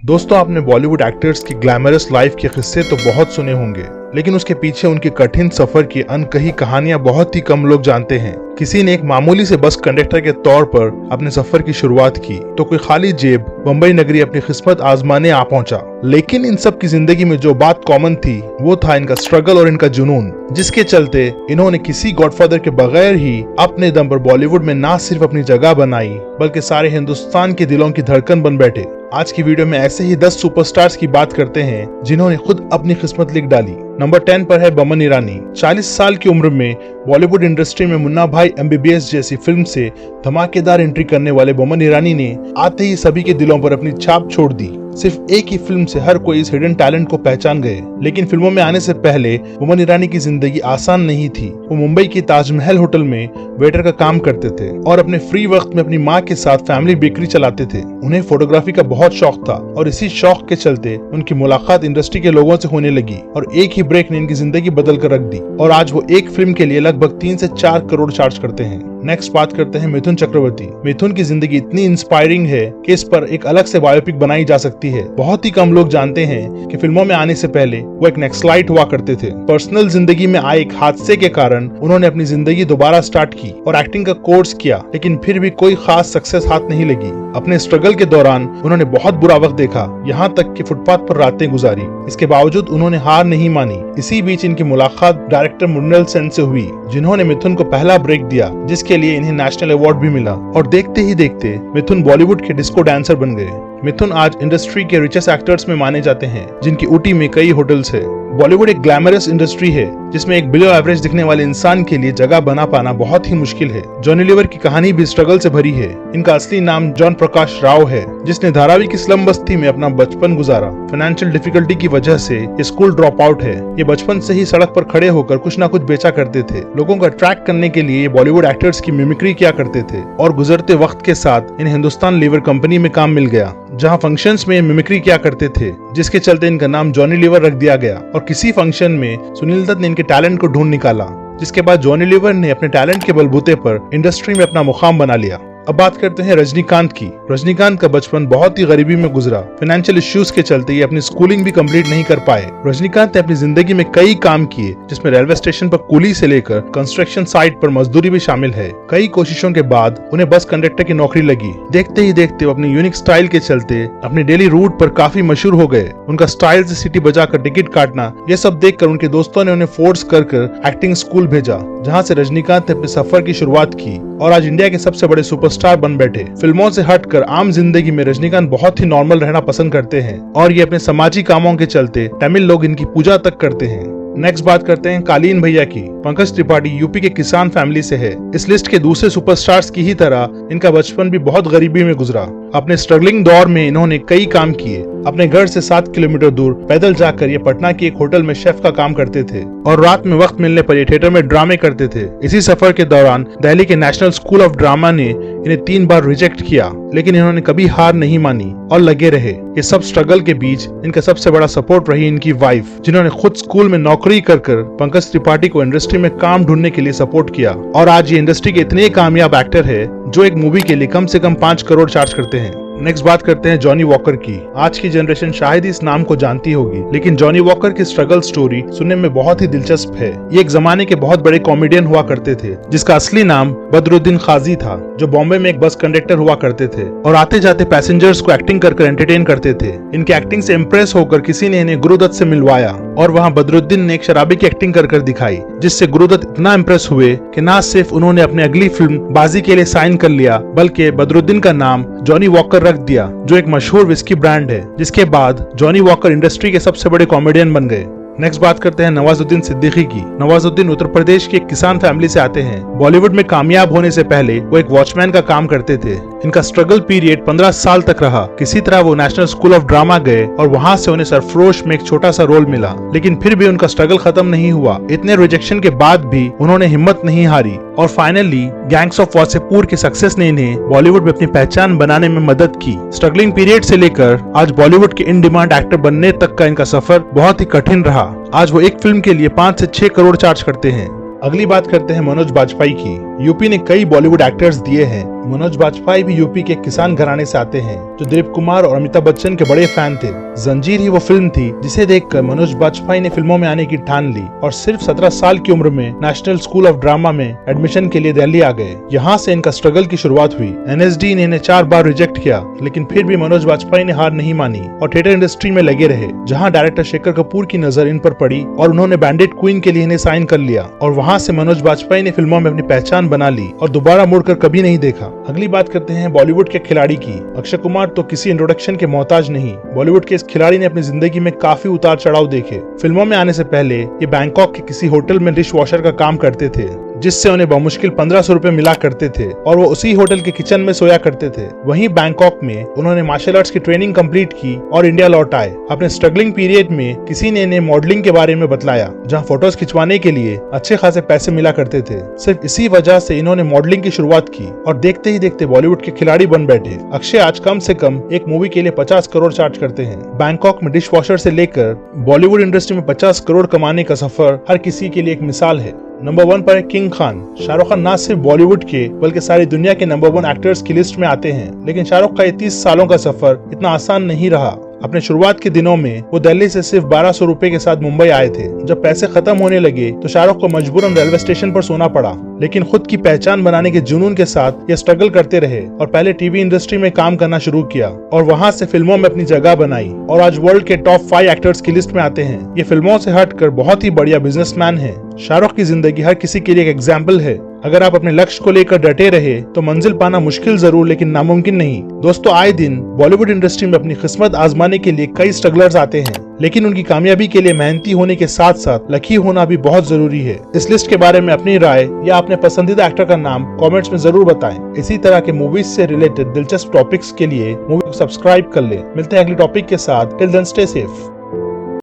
दोस्तों, आपने बॉलीवुड एक्टर्स की ग्लैमरस लाइफ के किस्से तो बहुत सुने होंगे, लेकिन उसके पीछे उनके कठिन सफर की अनकही कहानियां बहुत ही कम लोग जानते हैं। किसी ने एक मामूली से बस कंडक्टर के तौर पर अपने सफर की शुरुआत की, तो कोई खाली जेब बम्बई नगरी अपनी किस्मत आजमाने आ पहुंचा। लेकिन इन सब की जिंदगी में जो बात कॉमन थी वो था इनका स्ट्रगल और इनका जुनून, जिसके चलते इन्होंने किसी गॉडफादर के बगैर ही अपने दम पर बॉलीवुड में ना सिर्फ अपनी जगह बनाई, बल्कि सारे हिंदुस्तान के दिलों की धड़कन बन बैठे। आज की वीडियो में ऐसे ही 10 सुपरस्टार्स की बात करते हैं जिन्होंने खुद अपनी किस्मत लिख डाली। नंबर 10 पर है बमन ईरानी। 40 साल की उम्र में बॉलीवुड इंडस्ट्री में मुन्ना भाई MBBS जैसी फिल्म से धमाकेदार एंट्री करने वाले बमन ईरानी ने आते ही सभी के दिलों पर अपनी छाप छोड़ दी। सिर्फ एक ही फिल्म से हर कोई इस हिडन टैलेंट को पहचान गए। लेकिन फिल्मों में आने से पहले बमन ईरानी की जिंदगी आसान नहीं थी। वो मुंबई की ताजमहल होटल में वेटर का काम करते थे और अपने फ्री वक्त में अपनी माँ के साथ फैमिली बेकरी चलाते थे। उन्हें फोटोग्राफी का बहुत शौक था और इसी शौक के चलते उनकी मुलाकात इंडस्ट्री के लोगों से होने लगी और एक ही ब्रेक ने इनकी जिंदगी बदल कर रख दी और आज वो एक फिल्म के लिए लगभग 3 से 4 करोड़ चार्ज करते हैं। नेक्स्ट बात करते हैं मिथुन चक्रवर्ती। मिथुन की जिंदगी इतनी इंस्पायरिंग है कि इस पर एक अलग से बायोपिक बनाई जा सकती है। बहुत ही कम लोग जानते हैं कि फिल्मों में आने से पहले वो एक नक्सलाइट हुआ करते थे। पर्सनल जिंदगी में आए एक हादसे के कारण उन्होंने अपनी जिंदगी दोबारा स्टार्ट की और एक्टिंग का कोर्स किया, लेकिन फिर भी कोई खास सक्सेस हाथ नहीं लगी। अपने स्ट्रगल के दौरान उन्होंने बहुत बुरा वक्त देखा, यहाँ तक कि फुटपाथ पर रातें गुजारी। इसके बावजूद उन्होंने हार नहीं मानी। इसी बीच इनकी मुलाकात डायरेक्टर मृणाल सेन से हुई, जिन्होंने मिथुन को पहला ब्रेक दिया, जिसके लिए इन्हें नेशनल अवार्ड भी मिला। और देखते ही देखते मिथुन बॉलीवुड के डिस्को डांसर बन गए। मिथुन आज इंडस्ट्री के रिचेस्ट एक्टर्स में माने जाते हैं, जिनकी ऊटी में कई होटल्स है। बॉलीवुड एक ग्लैमरस इंडस्ट्री है जिसमें एक बिलो एवरेज दिखने वाले इंसान के लिए जगह बना पाना बहुत ही मुश्किल है। जॉनी लीवर की कहानी भी स्ट्रगल से भरी है। इनका असली नाम जॉन प्रकाश राव है, जिसने धारावी की स्लम बस्ती में अपना बचपन गुजारा। फाइनेंशियल डिफिकल्टी की वजह से ये स्कूल ड्रॉप आउट है। ये बचपन से ही सड़क पर खड़े होकर कुछ न कुछ बेचा करते थे। लोगों को अट्रैक्ट करने के लिए ये बॉलीवुड एक्टर्स की मिमिक्री किया करते थे और गुजरते वक्त के साथ इन्हें हिंदुस्तान लीवर कंपनी में काम मिल गया, जहां फंक्शंस में मिमिक्री किया करते थे, जिसके चलते इनका नाम जॉनी लीवर रख दिया गया। और किसी फंक्शन में सुनील दत्त ने इनके टैलेंट को ढूंढ निकाला, जिसके बाद जॉनी लीवर ने अपने टैलेंट के बलबूते पर इंडस्ट्री में अपना मुकाम बना लिया। अब बात करते हैं रजनीकांत की। रजनीकांत का बचपन बहुत ही गरीबी में गुजरा। फाइनेंशियल इश्यूज के चलते ये अपनी स्कूलिंग भी कंप्लीट नहीं कर पाए। रजनीकांत ने अपनी जिंदगी में कई काम किए, जिसमें रेलवे स्टेशन पर कूली से लेकर कंस्ट्रक्शन साइट पर मजदूरी भी शामिल है। कई कोशिशों के बाद उन्हें बस कंडक्टर की नौकरी लगी। देखते ही देखते वो अपनी यूनिक स्टाइल के चलते अपने डेली रूट पर काफी मशहूर हो गए। उनका स्टाइल से सिटी बजाकर टिकट काटना, ये सब देखकर उनके दोस्तों ने उन्हें फोर्स कर एक्टिंग स्कूल भेजा, जहाँ से रजनीकांत ने अपने सफर की शुरुआत की और आज इंडिया के सबसे बड़े सुपरस्टार बन बैठे। फिल्मों से हटकर आम जिंदगी में रजनीकांत बहुत ही नॉर्मल रहना पसंद करते हैं और ये अपने समाजी कामों के चलते तमिल लोग इनकी पूजा तक करते हैं। नेक्स्ट बात करते हैं कालीन भैया की। पंकज त्रिपाठी यूपी के किसान फैमिली से है। इस लिस्ट के दूसरे सुपरस्टार्स की ही तरह इनका बचपन भी बहुत गरीबी में गुजरा। अपने स्ट्रगलिंग दौर में इन्होंने कई काम किए। अपने घर से 7 किलोमीटर दूर पैदल जाकर ये पटना की एक होटल में शेफ का काम करते थे और रात में वक्त मिलने पर ये थिएटर में ड्रामे करते थे। इसी सफर के दौरान दिल्ली के नेशनल स्कूल ऑफ ड्रामा ने इन्हें 3 बार रिजेक्ट किया, लेकिन इन्होंने कभी हार नहीं मानी और लगे रहे। ये सब स्ट्रगल के बीच इनका सबसे बड़ा सपोर्ट रही इनकी वाइफ, जिन्होंने खुद स्कूल में नौकरी कर पंकज त्रिपाठी को इंडस्ट्री में काम ढूंढने के लिए सपोर्ट किया और आज ये इंडस्ट्री के इतने कामयाब एक्टर है जो एक मूवी के लिए कम से कम 5 करोड़ चार्ज करते हैं। नेक्स्ट बात करते हैं जॉनी वॉकर की। आज की जनरेशन शायद इस नाम को जानती होगी, लेकिन जॉनी वॉकर की स्ट्रगल स्टोरी सुनने में बहुत ही दिलचस्प है। ये एक जमाने के बहुत बड़े कॉमेडियन हुआ करते थे, जिसका असली नाम बदरुद्दीन खाजी था, जो बॉम्बे में एक बस कंडक्टर हुआ करते थे और आते जाते पैसेंजर्स को एक्टिंग कर एंटरटेन करते थे। इनकी एक्टिंग से इम्प्रेस होकर किसी ने इन्हें गुरुदत्त से मिलवाया और वहाँ बदरुद्दीन ने एक शराबी की एक्टिंग कर दिखाई, जिससे गुरुदत्त इतना इम्प्रेस हुए कि न सिर्फ उन्होंने अपनी अगली फिल्म बाजी के लिए साइन कर लिया, बल्कि बदरुद्दीन का नाम जॉनी वॉकर रख दिया, जो एक मशहूर विस्की ब्रांड है। जिसके बाद जॉनी वॉकर इंडस्ट्री के सबसे बड़े कॉमेडियन बन गए। नेक्स्ट बात करते हैं नवाजुद्दीन सिद्दीकी की। नवाजुद्दीन उत्तर प्रदेश की एक किसान फैमिली से आते हैं। बॉलीवुड में कामयाब होने से पहले वो एक वॉचमैन का काम करते थे। इनका स्ट्रगल पीरियड 15 साल तक रहा। किसी तरह वो नेशनल स्कूल ऑफ ड्रामा गए और वहाँ से उन्हें सरफरोश में एक छोटा सा रोल मिला, लेकिन फिर भी उनका स्ट्रगल खत्म नहीं हुआ। इतने रिजेक्शन के बाद भी उन्होंने हिम्मत नहीं हारी और फाइनली गैंग्स ऑफ वासेपुर की सक्सेस ने इन्हें बॉलीवुड में अपनी पहचान बनाने में मदद की। स्ट्रगलिंग पीरियड से लेकर आज बॉलीवुड के इन डिमांड एक्टर बनने तक का इनका सफर बहुत ही कठिन रहा। आज वो एक फिल्म के लिए 5 से 6 करोड़ चार्ज करते हैं। अगली बात करते हैं मनोज बाजपेयी की। यूपी ने कई बॉलीवुड एक्टर्स दिए हैं, मनोज बाजपेयी भी यूपी के किसान घराने से आते हैं जो दिलीप कुमार और अमिताभ बच्चन के बड़े फैन थे। जंजीर ही वो फिल्म थी जिसे देखकर मनोज बाजपेयी ने फिल्मों में आने की ठान ली और सिर्फ 17 साल की उम्र में नेशनल स्कूल ऑफ ड्रामा में एडमिशन के लिए दिल्ली आ गए। यहाँ से इनका स्ट्रगल की शुरुआत हुई। एनएसडी ने इन्हें 4 बार रिजेक्ट किया, लेकिन फिर भी मनोज बाजपेयी ने हार नहीं मानी और थिएटर इंडस्ट्री में लगे रहे, जहाँ डायरेक्टर शेखर कपूर की नजर इन पर पड़ी और उन्होंने बैंडिट क्वीन के लिए इन्हें साइन कर लिया और वहाँ से मनोज बाजपेयी ने फिल्मों में अपनी पहचान बना ली और दोबारा मुड़कर कभी नहीं देखा। अगली बात करते हैं बॉलीवुड के खिलाड़ी की। अक्षय कुमार तो किसी इंट्रोडक्शन के मोहताज नहीं। बॉलीवुड के इस खिलाड़ी ने अपनी जिंदगी में काफी उतार चढ़ाव देखे। फिल्मों में आने से पहले ये बैंकॉक के किसी होटल में डिश वॉशर का काम करते थे, जिससे उन्हें बमुश्किल 1500 रुपए मिला करते थे और वो उसी होटल के किचन में सोया करते थे। वहीं बैंकॉक में उन्होंने मार्शल आर्ट्स की ट्रेनिंग कंप्लीट की और इंडिया लौट आए। अपने स्ट्रगलिंग पीरियड में किसी ने इन्हें मॉडलिंग के बारे में बतलाया, जहां फोटोज खिंचवाने के लिए अच्छे खासे पैसे मिला करते थे। सिर्फ इसी वजह से इन्होंने मॉडलिंग की शुरुआत की और देखते ही देखते बॉलीवुड के खिलाड़ी बन बैठे। अक्षय आज कम से कम एक मूवी के लिए 50 करोड़ चार्ज करते हैं। बैंकॉक में डिश वॉशर से लेकर बॉलीवुड इंडस्ट्री में 50 करोड़ कमाने का सफर हर किसी के लिए एक मिसाल है। नंबर 1 पर है किंग खान। शाहरुख खान न सिर्फ बॉलीवुड के बल्कि सारी दुनिया के नंबर 1 एक्टर्स की लिस्ट में आते हैं, लेकिन शाहरुख का ये 30 सालों का सफर इतना आसान नहीं रहा। अपने शुरुआत के दिनों में वो दिल्ली से सिर्फ 1200 रुपए के साथ मुंबई आए थे। जब पैसे खत्म होने लगे तो शाहरुख को मजबूरन रेलवे स्टेशन पर सोना पड़ा, लेकिन खुद की पहचान बनाने के जुनून के साथ ये स्ट्रगल करते रहे और पहले टीवी इंडस्ट्री में काम करना शुरू किया और वहां से फिल्मों में अपनी जगह बनाई और आज वर्ल्ड के टॉप 5 एक्टर्स की लिस्ट में आते हैं। ये फिल्मों से हटकर बहुत ही बढ़िया बिजनेसमैन है। शाहरुख की जिंदगी हर किसी के लिए एक एग्जाम्पल है। अगर आप अपने लक्ष्य को लेकर डटे रहे तो मंजिल पाना मुश्किल जरूर लेकिन नामुमकिन नहीं। दोस्तों, आए दिन बॉलीवुड इंडस्ट्री में अपनी किस्मत आजमाने के लिए कई स्ट्रगलर्स आते हैं, लेकिन उनकी कामयाबी के लिए मेहनती होने के साथ साथ लकी होना भी बहुत जरूरी है। इस लिस्ट के बारे में अपनी राय या अपने पसंदीदा एक्टर का नाम कमेंट्स में जरूर बताएं। इसी तरह के मूवीज से रिलेटेड दिलचस्प टॉपिक्स के लिए मूवी को सब्सक्राइब कर ले। मिलते हैं अगली टॉपिक के साथ। Till then stay safe.